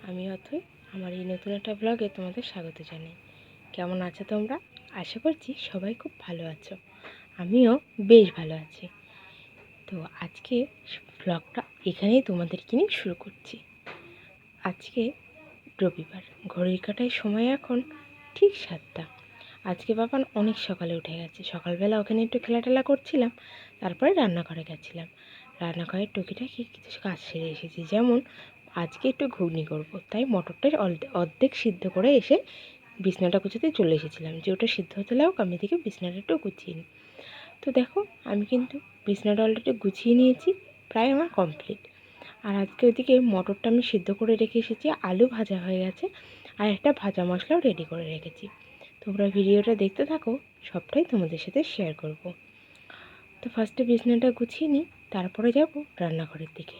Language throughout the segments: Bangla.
আমি অথই। আমার এই নতুন একটা ব্লগে তোমাদের স্বাগত জানাই। কেমন আছো তোমরা? আশা করছি সবাই খুব ভালো আছো। আমিও বেশ ভালো আছি। তো আজকে ব্লগটা এখানেই তোমাদেরকে নিয়ে শুরু করছি। আজকে রবিবার, ঘড়ির কাঁটায় সময় এখন ঠিক 7টা। আজকে বাবান অনেক সকালে উঠে গেছে। সকালবেলা ওখানে একটু খেলাটেলা করছিলাম, তারপরে রান্নাঘরে গেছিলাম। রান্নাঘরের টুকিটাকি কিছু কাজ সেরে এসেছি, যেমন আজকে একটু ঘুগনি করব, তাই মটরটা অর্ধেক সিদ্ধ করে এসে বিছনাটা গুছাতে চলে এসেছিলাম যে ওটা সিদ্ধ হতে লাগুক, আমি এদিকে বিছনাটা একটু গুছিয়ে নিই। তো দেখো, আমি কিন্তু বিছনাটা অলরেডি গুছিয়ে নিয়েছি, প্রায় আমার কমপ্লিট। আর আজকে ওইদিকে মটরটা আমি সিদ্ধ করে রেখে এসেছি, আলু ভাজা হয়ে গেছে, আর একটা ভাজা মশলাও রেডি করে রেখেছি। তোমরা ভিডিওটা দেখতে থাকো, সবটাই তোমাদের সাথে শেয়ার করব। তো ফার্স্টে বিছনাটা গুছিয়ে নিই, তারপরে যাব রান্নাঘরের দিকে।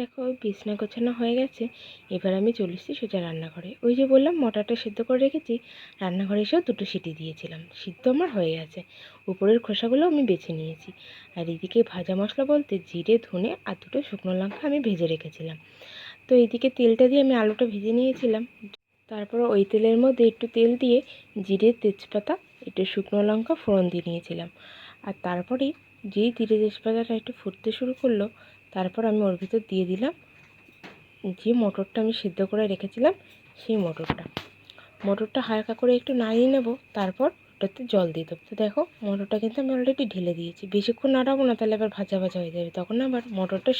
দেখো, ওই বিছনা গোছানো হয়ে গেছে। এবার আমি চলে এসেছি সোজা রান্নাঘরে। ওই যে বললাম মটরটা সিদ্ধ করে রেখেছি, রান্নাঘরে এসেও 2টো সিটি দিয়েছিলাম, সিদ্ধ আমার হয়ে গেছে। উপরের খোসাগুলো আমি বেছে নিয়েছি। আর এদিকে ভাজা মশলা বলতে জিরে, ধনে আর 2টো শুকনো লঙ্কা আমি ভেজে রেখেছিলাম। তো এইদিকে তেলটা দিয়ে আমি আলুটা ভেজে নিয়েছিলাম। তারপর ওই তেলের মধ্যে একটু তেল দিয়ে জিরে, তেজপাতা, একটু শুকনো লঙ্কা ফোড়ন দিয়ে নিয়েছিলাম। আর তারপরে যেই জিরে তেজপাতাটা একটু ফুটতে শুরু করলো, তারপর আমি ওর ভিতর দিয়ে দিলাম যে মটরটা আমি সিদ্ধ করে রেখেছিলাম, সেই মটরটা হালকা করে একটু নাড়িয়ে নেব, তারপর ওটাতে জল দিয়ে দেবো। তো দেখো, মটরটা কিন্তু আমি অলরেডি ঢেলে দিয়েছি। বেশিক্ষণ নাড়াবো না, তাহলে আবার ভাজা ভাজা হয়ে যাবে, তখন আবার মটরটা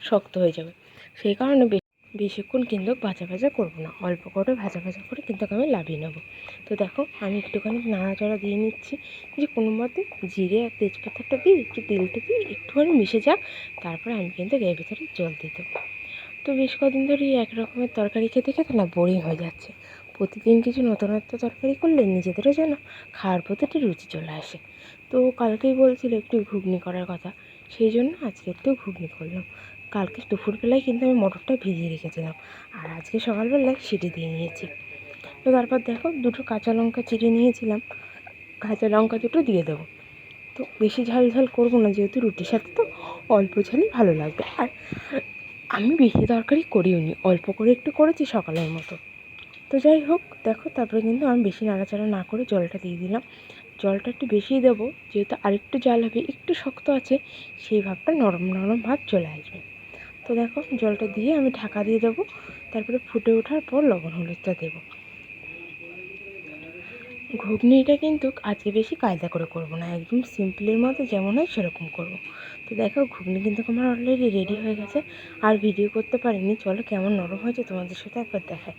শক্ত হয়ে যাবে। সেই কারণে বেশিক্ষণ কিন্তু ভাজা ভাজা করবো না, অল্প করে ভাজা ভাজা করে কিন্তু আমি লাভিয়ে নেবো। তো দেখো, আমি একটুখানি নাড়াচাড়া দিয়ে নিচ্ছি, যে কোনো মতে জিরে আর তেজপাতাটা দিয়ে একটু তেলটা দিয়ে একটুখানি মিশে যাক, তারপরে আমি কিন্তু এর ভিতরে জল দিয়ে দেবো। তো বেশ কদিন ধরেই এক রকমের তরকারি খেতে খেতে না বোরিং হয়ে যাচ্ছে। প্রতিদিন কিছু নতুনত্ব তরকারি করলে নিজেদেরও যেন খাওয়ার প্রতি একটু রুচি চলে আসে। তো কালকেই বলছিল একটু ঘুগনি করার কথা, সেই জন্য আজকে একটু ঘুগনি করলাম। কালকে দুপুরবেলায় কিন্তু আমি মটরটা ভিজিয়ে রেখেছিলাম, আর আজকে সকালবেলায় সিটি দিয়ে নিয়েছি। তো তারপর দেখো, 2টো কাঁচা লঙ্কা চিড়ে নিয়েছিলাম, কাঁচা লঙ্কা 2টো দিয়ে দেবো। তো বেশি ঝাল ঝাল করবো না, যেহেতু রুটির সাথে তো অল্প ঝালই ভালো লাগবে। আর আমি বেশি তরকারি করিও নি, অল্প করে একটু করেছি সকালের মতো। তো যাই হোক, দেখো তারপরে কিন্তু আমি বেশি নাড়াচাড়া না করে জলটা দিয়ে দিলাম। জলটা একটু বেশিই দেবো, যেহেতু আরেকটু জাল হবে, একটু শক্ত আছে, সেই ভাবটা নরম নরম ভাব চলে আসবে। তো দেখো, জলটা দিয়ে আমি ঢাকা দিয়ে দেবো, তারপরে ফুটে ওঠার পর লবণ হলুদটা দেবো। ঘুগনিটা কিন্তু আজকে বেশি কায়দা করে করব না, একদম সিম্পলের মতো যেমন হয় সেরকম করব। তো দেখো, ঘুগনি কিন্তু আমার অলরেডি রেডি হয়ে গেছে। আর ভিডিও করতে পারিনি, চলো কেমন নরম হয়েছে তোমাদের সাথে একবার দেখায়।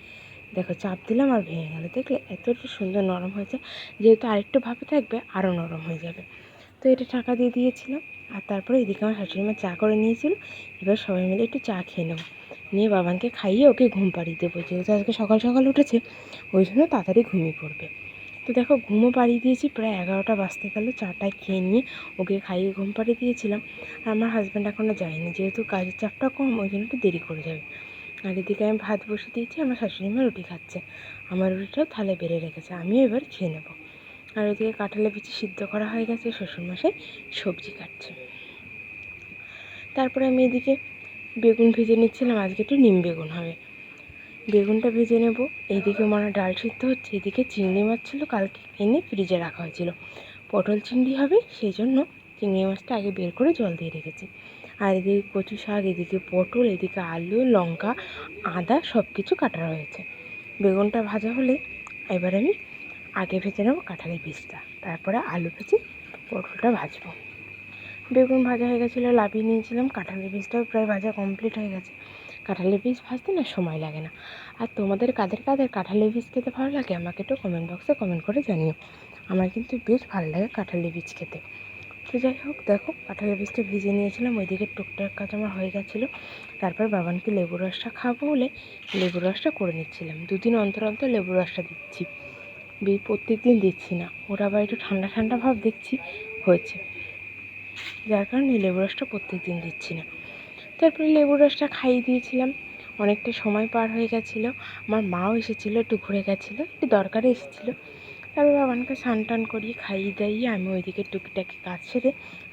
দেখো, চাপ দিলাম আর ভেঙে গেল, দেখলে এতটা সুন্দর নরম হয়েছে। যেহেতু আরেকটু ভাপে থাকবে, আরও নরম হয়ে যাবে। তো এটা ঢাকা দিয়ে দিয়েছিলাম। আর তারপরে এদিকে আমার শাশুড়িমা চা করে নিয়েছিল। এবার সবাই মিলে একটু চা খেয়ে নেব, নিয়ে বাবানকে খাইয়ে ওকে ঘুম পাড়িয়ে দেবো, যেহেতু আজকে সকাল সকাল উঠেছে, ওই জন্য তাড়াতাড়ি ঘুমিয়ে পড়বে। তো দেখো, ঘুমও পাড়িয়ে দিয়েছি, প্রায় 11টা বাজতে গেল। চাটা খেয়ে নিয়ে ওকে খাইয়ে ঘুম পাড়িয়ে দিয়েছিলাম। আর আমার হাজব্যান্ড এখনও যায়নি, যেহেতু কাজের চাপটা কম, ওই জন্য একটু দেরি করে যাবে। আর এদিকে আমি ভাত বসে দিয়েছি, আমার শাশুড়িমা রুটি খাচ্ছে, আমার রুটিটাও থালে বেড়ে রেখেছে, আমিও এবার খেয়ে নেবো। আর ওইদিকে কাঁঠালের বিচি সিদ্ধ করা হয়ে গেছে, শ্বশুরমশাই সবজি কাটছে। তারপরে আমি এদিকে বেগুন ভেজে নিচ্ছিলাম, আজকে একটু নিম বেগুন হবে, বেগুনটা ভেজে নেব। এইদিকে মানে ডাল সিদ্ধ হচ্ছে, এদিকে চিংড়ি মাছ ছিল, কালকে এনে ফ্রিজে রাখা হয়েছিল, পটল চিংড়ি হবে, সেই জন্য চিংড়ি মাছটা আগে বের করে জল দিয়ে রেখেছি। আর এদিকে কচু শাক, এদিকে পটল, এদিকে আলু, লঙ্কা, আদা সব কিছু কাটা রয়েছে। বেগুনটা ভাজা হলে এবার আমি আগে ভেজে নেব কাঁঠালের বীজটা, তারপরে আলু ভেজে পটলটা ভাজবো। বেগুন ভাজা হয়ে গেছিলো, লাভিয়ে নিয়েছিলাম। কাঁঠালের বীজটাও প্রায় ভাজা কমপ্লিট হয়ে গেছে। কাঁঠালের বীজ ভাজতে না সময় লাগে না। আর তোমাদের কাদের কাদের কাঁঠালের বীজ খেতে ভালো লাগে, আমাকে একটু কমেন্ট বক্সে কমেন্ট করে জানিও। আমার কিন্তু বেশ ভালো লাগে কাঁঠালের বীজ খেতে। তো যাই হোক, দেখো কাঁঠালের বীজটা ভিজে নিয়েছিলাম, ওইদিকে টুকটাক কাজ আমার হয়ে গেছিলো। তারপর বাবানকে লেবুর রসটা খাবো বলে লেবুর রসটা করে নিচ্ছিলাম। 2 দিন অন্তর অন্তর লেবুর রসটা দিচ্ছি, প্রত্যেক দিন দিচ্ছি না, ওরা আবার একটু ঠান্ডা ঠান্ডা ভাব দেখছি হয়েছে, যার কারণে লেবু রসটা প্রত্যেক দিন দিচ্ছি না। তারপরে লেবুর রসটা খাইয়ে দিয়েছিলাম। অনেকটা সময় পার হয়ে গেছিলো। আমার মাও এসেছিলো, একটু ঘুরে গেছিলো, একটু দরকারে এসেছিলো। তারপর বাবানকে স্নান টান করিয়ে খাইয়ে দাইয়ে আমি ওইদিকে টুকিটাকি কাজ সেরে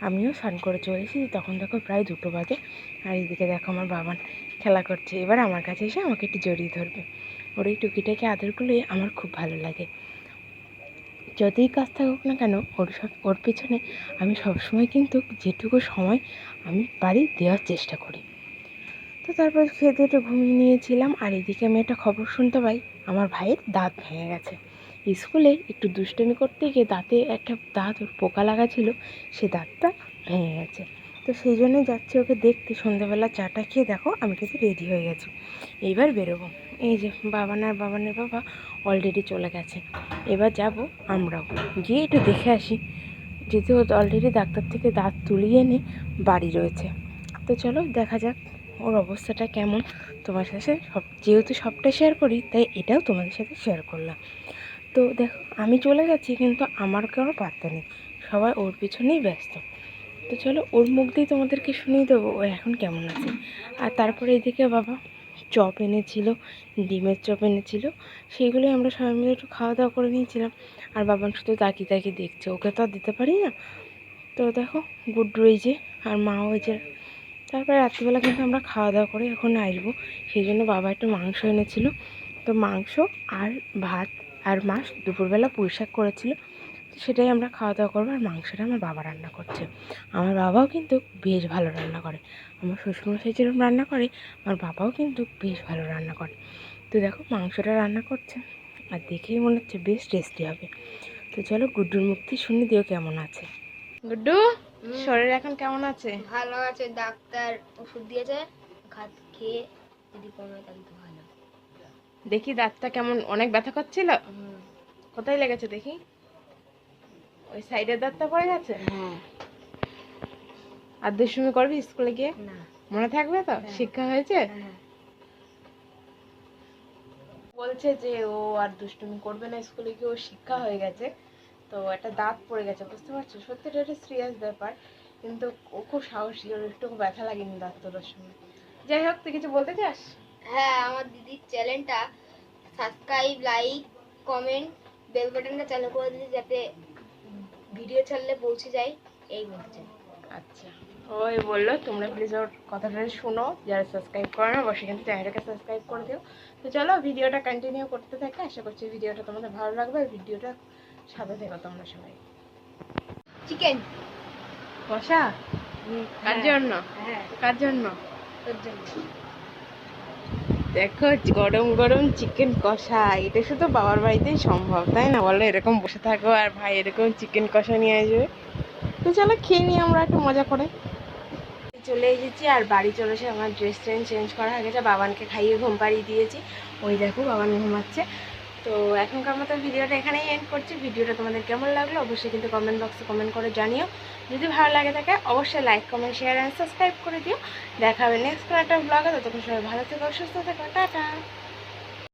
আমিও স্নান করে চলে এসেছি। তখন দেখো প্রায় 2টো বাজে, আর এইদিকে দেখো আমার বাবান খেলা করছে। এবার আমার কাছে এসে আমাকে একটু জড়িয়ে ধরবে। ওর এই টুকিটাকি আদরগুলোই আমার খুব ভালো লাগে। যতই কাজ থাকুক না কেন ওর পেছনে আমি সবসময় কিন্তু যেটুকু সময় আমি পারি দেওয়ার চেষ্টা করি। তো তারপর খেতে একটু ঘুমিয়ে নিয়েছিলাম। আর এদিকে আমি একটা খবর শুনতে পাই, আমার ভাইয়ের দাঁত ভেঙে গেছে। স্কুলে একটু দুষ্টুমি করতে গিয়ে একটা দাঁত ওর পোকা লাগা ছিল, সে দাঁতটা ভেঙে গেছে। তো সেই জন্যই যাচ্ছি ওকে দেখতে। সন্ধ্যাবেলা চাটা খেয়ে দেখো আমি কিন্তু রেডি হয়ে গেছি, এইবার বেরোবো। এই যে বাবানের বাবা অলরেডি চলে গেছে। এবার যাব আমরাও, গিয়ে একটু দেখে আসি, যেহেতু অলরেডি ডাক্তার থেকে দাঁত তুলিয়ে এনে বাড়ি রয়েছে। তো চলো দেখা যাক ওর অবস্থাটা কেমন। তোমার সাথে যেহেতু সবটা শেয়ার করি, তাই এটাও তোমাদের সাথে শেয়ার করলাম। তো দেখো আমি চলে গেছি, কিন্তু আমার কোনো পাত্তা নেই, সবাই ওর পিছনেই ব্যস্ত। তো চলো ওর মুখ দিয়ে তোমাদেরকে শুনিয়ে দেবো ও এখন কেমন আছে। আর তারপরে এদিকে বাবা চপ এনেছিল, ডিমের চপ এনেছিল, সেইগুলোই আমরা সবাই মিলে একটু খাওয়া দাওয়া করে নিয়েছিলাম। আর বাবান শুধু তাকিয়ে তাকিয়ে দেখছে, ওকে তো আর দিতে পারি না। তো দেখো গুড্ডু এই যে, আর মাও এই যে। তারপরে রাত্রিবেলা কিন্তু আমরা খাওয়া দাওয়া করে এখন আসবো, সেই জন্য বাবা একটু মাংস এনেছিল। তো মাংস আর ভাত আর মাছ, দুপুরবেলা পুঁই শাক করেছিল, সেটাই আমরা খাওয়া দাওয়া করবো। আর মাংসটা আমার বাবা রান্না করছে। আমার বাবাও কিন্তু বেশ ভালো রান্না করে, আমার শ্বশুরমশাই যেরকম রান্না করে আমার বাবাও কিন্তু বেশ ভালো রান্না করে। তো দেখো মাংসটা রান্না করছে, আর দেখেই মনে হচ্ছে বেশ টেস্টি হবে। তো চলো গুড্ডুর মুক্তি শুনে দিও কেমন আছে। গুড্ডু শরীর এখন কেমন আছে? ভালো আছে, ডাক্তার ওষুধ দিয়েছে, খেয়ে যদি কমে তাহলে তো ভালো। দেখি দাঁতটা কেমন, অনেক ব্যথা করছিল? কোথায় লেগেছে দেখি? ওই সাইডের দাঁতটা পড়ে গেছে? হ্যাঁ। আর দুষ্টুমি করবি স্কুলে গিয়ে? না। মনে থাকবে তো? শিক্ষা হয়েছে? বলছে যে ও আর দুষ্টুমি করবে না স্কুলে গিয়ে, ও শিক্ষা হয়ে গেছে। তো একটা দাঁত পড়ে গেছে, বুঝতে পারছো? সত্যিটা একটা সিরিয়াস ব্যাপার, কিন্তু ও খুব সাহসী, ওর একটু ব্যথা লাগেনি দাঁত তোলার সময়। যাই হোক, তুই কিছু বলতে চাস? হ্যাঁ, আমার দিদির চ্যানেলটা সাবস্ক্রাইব, লাইক, কমেন্ট, বেল বাটনটা চালু করে দিলে যাতে ভিডিও ছাড়লে পৌঁছে যায়, এই বলতে চাই। আচ্ছা, ওই বললো তোমরা প্লিজ ওর কথাটা শোনো, যারা সাবস্ক্রাইব করে না অবশ্যই কিন্তু চ্যানেলটাকে সাবস্ক্রাইব করে দিও। তো চলো ভিডিওটা কন্টিনিউ করতে থাকে, আশা করছি ভিডিওটা তোমাদের ভালো লাগবে। আর ভিডিওটা সাথে থেকো তোমরা সবাই। চিকেন কষা কার জন্য? কার জন্য? তোর জন্য। দেখো গরম গরম চিকেন কষা, এটা শুধু বাবার বাড়িতেই সম্ভব, তাই না বলো? এরকম বসে থাকো আর ভাই এরকম চিকেন কষা নিয়ে আসবে। তো চলো খেয়ে নিই আমরা একটু মজা করে। চলে এসেছি, আর বাড়ি চলে এসে আমার ড্রেস চেঞ্জ করা হয়ে গেছে, বাবানকে খাইয়ে ঘুম পাড়িয়ে দিয়েছি। ওই দেখো বাবান ঘুমাচ্ছে। তো এখনকার মতো ভিডিওটা এখানেই এন্ড করছি। ভিডিওটা তোমাদের কেমন লাগলো অবশ্যই কিন্তু কমেন্ট বক্সে কমেন্ট করে জানিও। যদি ভালো লাগে থাকে অবশ্যই like, comment, share and subscribe করে দিও। দেখা হবে নেক্সট কোনো একটা ব্লগে। ততক্ষণ সবাই ভালো থেকো, সুস্থ থেকো, টাটা।